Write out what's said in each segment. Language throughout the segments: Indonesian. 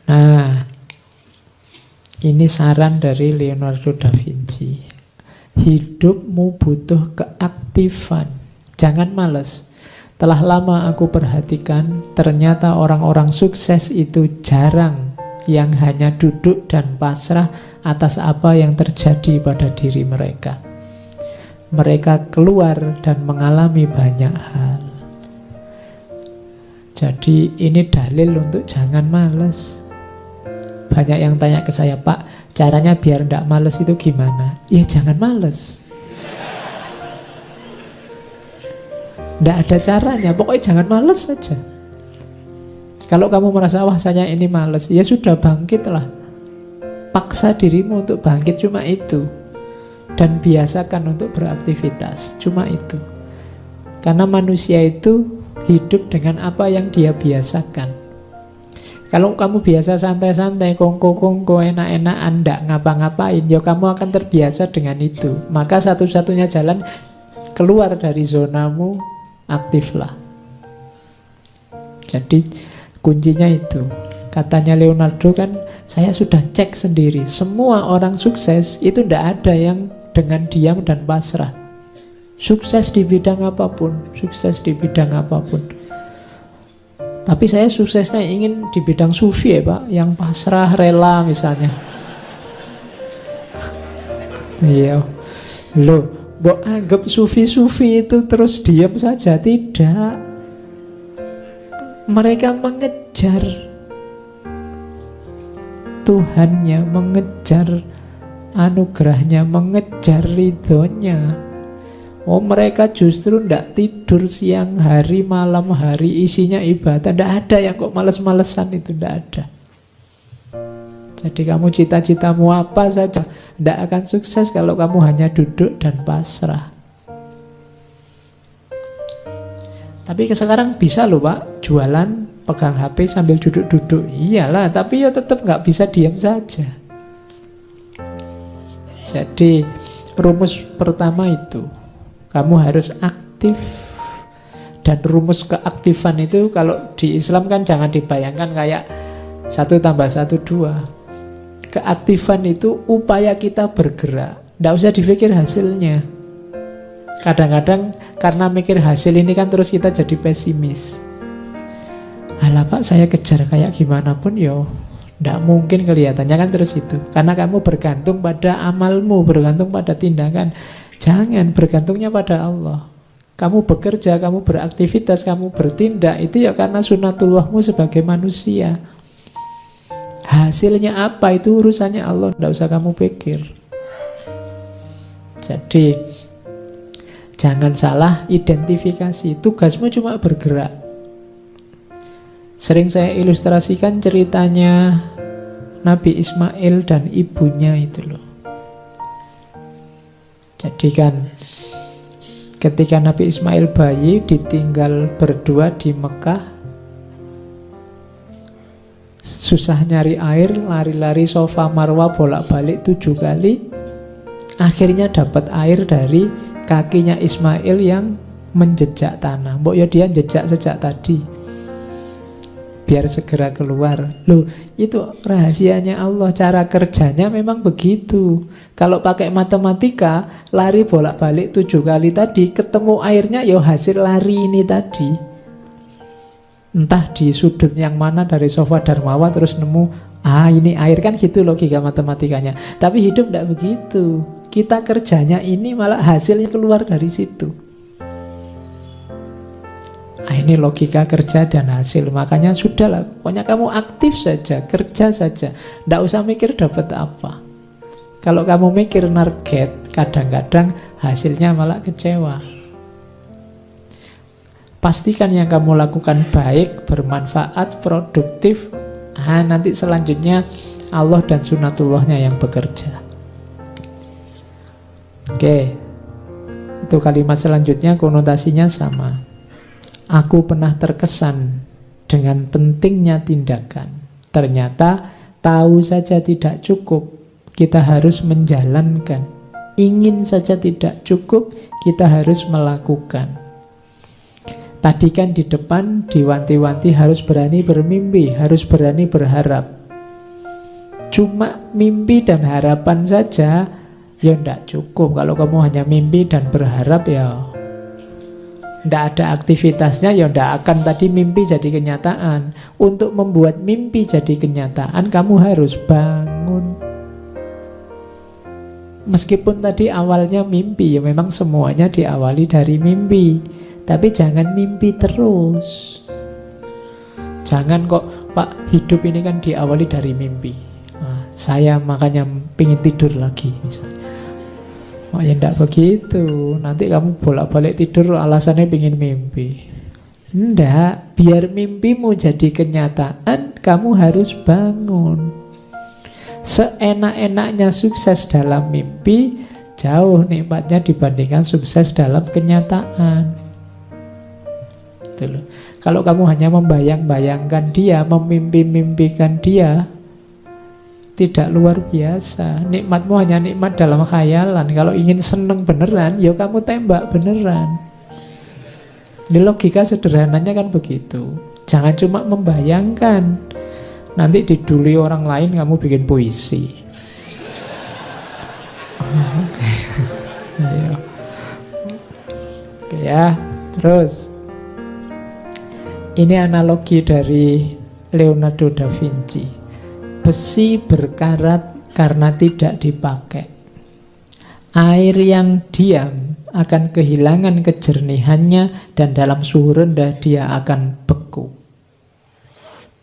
Nah, ini saran dari Leonardo da Vinci. Hidupmu butuh keaktifan. Jangan malas. Telah lama aku perhatikan, ternyata orang-orang sukses itu jarang yang hanya duduk dan pasrah atas apa yang terjadi pada diri mereka. Mereka keluar dan mengalami banyak hal. Jadi ini dalil untuk jangan malas. Banyak yang tanya ke saya, Pak, caranya biar tidak malas itu gimana? Ya jangan malas. Tidak ada caranya, pokoknya jangan malas saja. Kalau kamu merasa, wah saya ini malas, ya sudah bangkitlah. Paksa dirimu untuk bangkit, cuma itu. Dan biasakan untuk beraktivitas, cuma itu. Karena manusia itu hidup dengan apa yang dia biasakan. Kalau kamu biasa santai-santai, kongko-kongko, enak-enakan, ndak ngapa-ngapain, ya kamu akan terbiasa dengan itu. Maka satu-satunya jalan keluar dari zonamu, aktiflah. Jadi kuncinya itu. Katanya Leonardo kan, saya sudah cek sendiri, semua orang sukses itu ndak ada yang dengan diam dan pasrah. Sukses di bidang apapun, sukses di bidang apapun. Tapi saya suksesnya ingin di bidang sufi ya Pak, yang pasrah, rela misalnya. Iya. Loh, mbok anggap sufi-sufi itu terus diam saja? Tidak. Mereka mengejar Tuhannya, mengejar anugerahnya, mengejar ridhonya. Oh, mereka justru tidak tidur siang hari, malam hari, isinya ibadah. Tidak ada yang kok males-malesan, itu tidak ada. Jadi kamu cita-citamu apa saja, tidak akan sukses kalau kamu hanya duduk dan pasrah. Tapi sekarang bisa loh Pak, jualan, pegang HP sambil duduk-duduk. Iyalah, tapi ya tetap nggak bisa diam saja. Jadi rumus pertama itu, kamu harus aktif. Dan rumus keaktifan itu kalau di Islam kan jangan dibayangkan kayak 1 tambah 1 2. Keaktifan itu upaya kita bergerak, tidak usah dipikir hasilnya. Kadang-kadang karena mikir hasil ini kan terus kita jadi pesimis. Alah Pak, saya kejar kayak gimana pun yo tidak mungkin kelihatannya kan terus itu. Karena kamu bergantung pada amalmu, bergantung pada tindakan. Jangan, bergantungnya pada Allah. Kamu bekerja, kamu beraktivitas, kamu bertindak, itu ya karena sunatullahmu sebagai manusia. Hasilnya apa itu urusannya Allah, tidak usah kamu pikir. Jadi jangan salah identifikasi. Tugasmu cuma bergerak. Sering saya ilustrasikan ceritanya Nabi Ismail dan ibunya itu loh. Jadi kan ketika Nabi Ismail bayi ditinggal berdua di Mekah, susah nyari air, lari-lari Safa Marwa bolak-balik 7 kali. Akhirnya dapat air dari kakinya Ismail yang menjejak tanah. Mbok ya dia jejak sejak tadi, biar segera keluar. Loh, itu rahasianya Allah. Cara kerjanya memang begitu. Kalau pakai matematika, lari bolak-balik 7 kali tadi, ketemu airnya ya hasil lari ini tadi. Entah di sudut yang mana dari Safa Darmawa terus nemu, ini air, kan gitu logika matematikanya. Tapi hidup tidak begitu. Kita kerjanya ini malah hasilnya keluar dari situ. Ini logika kerja dan hasil. Makanya sudahlah, pokoknya kamu aktif saja, kerja saja, tidak usah mikir dapat apa. Kalau kamu mikir target, kadang-kadang hasilnya malah kecewa. Pastikan yang kamu lakukan baik, bermanfaat, produktif. Nanti selanjutnya Allah dan sunatullahnya yang bekerja. Oke, itu kalimat selanjutnya konotasinya sama. Aku pernah terkesan dengan pentingnya tindakan. Ternyata tahu saja tidak cukup, kita harus menjalankan. Ingin saja tidak cukup, kita harus melakukan. Tadi kan di depan diwanti-wanti harus berani bermimpi, harus berani berharap. cuma mimpi dan harapan saja, ya ndak cukup. Kalau kamu hanya mimpi dan berharap, ya ndak ada aktivitasnya, ya ndak akan tadi mimpi jadi kenyataan. Untuk membuat mimpi jadi kenyataan, kamu harus bangun. Meskipun tadi awalnya mimpi, ya memang semuanya diawali dari mimpi. Tapi jangan mimpi terus. Jangan kok, Pak, hidup ini kan diawali dari mimpi. Nah, saya makanya pingin tidur lagi misalnya. Oh ya enggak begitu. Nanti kamu bolak-balik tidur alasannya pingin mimpi. Enggak, biar mimpimu jadi kenyataan, kamu harus bangun. Seenak-enaknya sukses dalam mimpi, jauh nikmatnya dibandingkan sukses dalam kenyataan. Gitu loh. Kalau kamu hanya membayang-bayangkan dia, memimpi-mimpikan dia, tidak luar biasa. Nikmatmu hanya nikmat dalam khayalan. Kalau ingin seneng beneran, ya kamu tembak beneran. Ini logika sederhananya kan begitu. Jangan cuma membayangkan. Nanti diduli orang lain, kamu bikin puisi. Oke ya, terus ini analogi dari Leonardo da Vinci. Besi berkarat karena tidak dipakai. Air yang diam akan kehilangan kejernihannya dan dalam suhu rendah dia akan beku.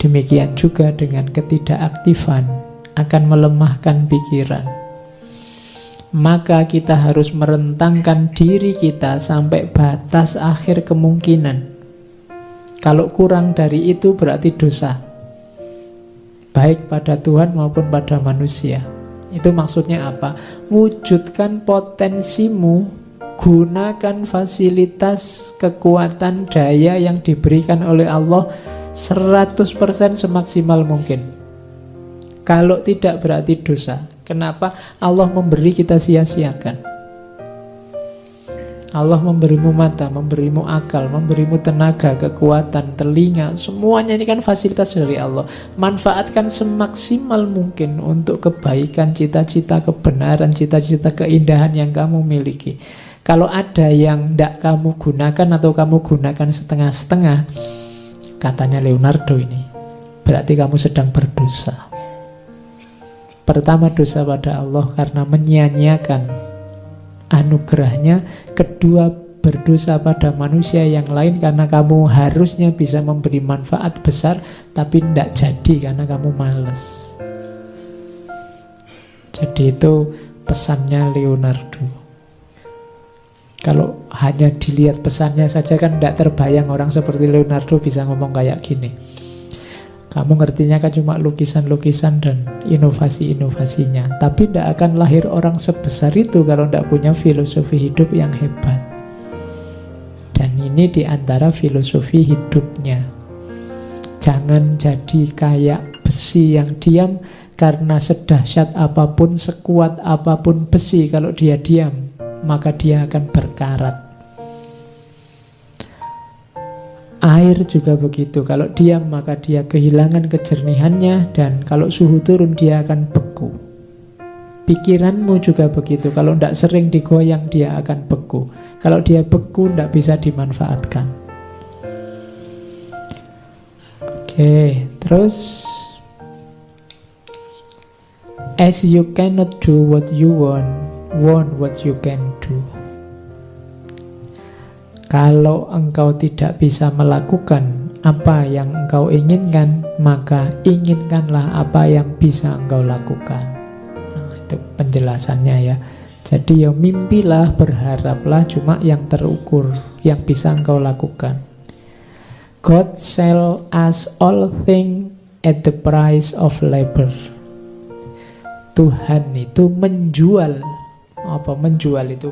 Demikian juga dengan ketidakaktifan akan melemahkan pikiran. Maka kita harus merentangkan diri kita sampai batas akhir kemungkinan. Kalau kurang dari itu berarti dosa, baik pada Tuhan maupun pada manusia. Itu maksudnya apa? Wujudkan potensimu, gunakan fasilitas, kekuatan, daya yang diberikan oleh Allah 100% semaksimal mungkin. Kalau tidak berarti dosa. Kenapa? Allah memberi, kita sia-siakan. Allah memberimu mata, memberimu akal, memberimu tenaga, kekuatan, telinga. Semuanya ini kan fasilitas dari Allah. Manfaatkan semaksimal mungkin untuk kebaikan, cita-cita, kebenaran, cita-cita, keindahan yang kamu miliki. Kalau ada yang tidak kamu gunakan atau kamu gunakan setengah-setengah, katanya Leonardo ini, berarti kamu sedang berdosa. Pertama, dosa pada Allah karena menyia-nyiakan anugerahnya. Kedua, berdosa pada manusia yang lain karena kamu harusnya bisa memberi manfaat besar tapi tidak jadi karena kamu malas. Jadi itu pesannya Leonardo. Kalau hanya dilihat pesannya saja kan tidak terbayang orang seperti Leonardo bisa ngomong kayak gini. Kamu ngertinya kan cuma lukisan-lukisan dan inovasi-inovasinya. Tapi tidak akan lahir orang sebesar itu kalau tidak punya filosofi hidup yang hebat. Dan ini diantara filosofi hidupnya. Jangan jadi kayak besi yang diam, karena sedahsyat apapun, sekuat apapun besi, kalau dia diam, maka dia akan berkarat. Air juga begitu, kalau diam maka dia kehilangan kejernihannya, dan kalau suhu turun dia akan beku. Pikiranmu juga begitu, kalau tidak sering digoyang dia akan beku. Kalau dia beku tidak bisa dimanfaatkan. Oke, terus as you cannot do what you want what you can do. Kalau engkau tidak bisa melakukan apa yang engkau inginkan, maka inginkanlah apa yang bisa engkau lakukan. Nah, itu penjelasannya ya. Jadi ya mimpilah, berharaplah, cuma yang terukur, yang bisa engkau lakukan. God sell us all things at the price of labor. Tuhan itu menjual. Apa menjual itu?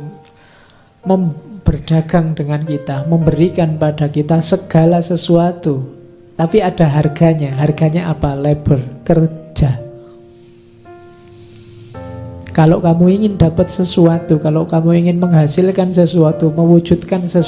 Berdagang dengan kita, memberikan pada kita segala sesuatu, tapi ada harganya. Harganya apa? Labor, kerja. Kalau kamu ingin dapat sesuatu, kalau kamu ingin menghasilkan sesuatu, mewujudkan sesuatu,